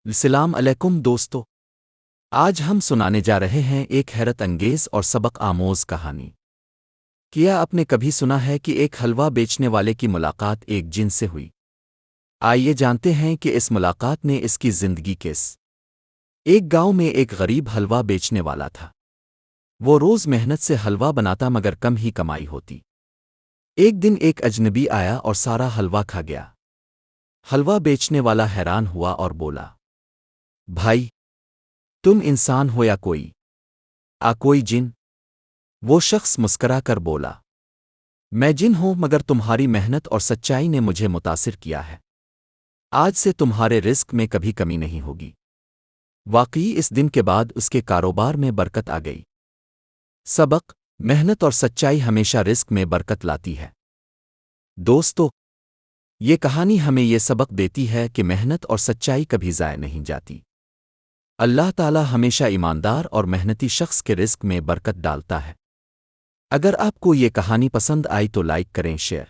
السلام علیکم دوستو، آج ہم سنانے جا رہے ہیں ایک حیرت انگیز اور سبق آموز کہانی۔ کیا آپ نے کبھی سنا ہے کہ ایک حلوہ بیچنے والے کی ملاقات ایک جن سے ہوئی؟ آئیے جانتے ہیں کہ اس ملاقات نے اس کی زندگی کیس۔ ایک گاؤں میں ایک غریب حلوہ بیچنے والا تھا۔ وہ روز محنت سے حلوہ بناتا مگر کم ہی کمائی ہوتی۔ ایک دن ایک اجنبی آیا اور سارا حلوہ کھا گیا۔ حلوہ بیچنے والا حیران ہوا اور بولا، بھائی، تم انسان ہو یا کوئی جن؟ وہ شخص مسکرا کر بولا، میں جن ہوں مگر تمہاری محنت اور سچائی نے مجھے متاثر کیا ہے۔ آج سے تمہارے رزق میں کبھی کمی نہیں ہوگی۔ واقعی اس دن کے بعد اس کے کاروبار میں برکت آ گئی۔ سبق: محنت اور سچائی ہمیشہ رزق میں برکت لاتی ہے۔ دوستو، یہ کہانی ہمیں یہ سبق دیتی ہے کہ محنت اور سچائی کبھی ضائع نہیں جاتی۔ اللہ تعالیٰ ہمیشہ ایماندار اور محنتی شخص کے رزق میں برکت ڈالتا ہے۔ اگر آپ کو یہ کہانی پسند آئی تو لائک کریں، شیئر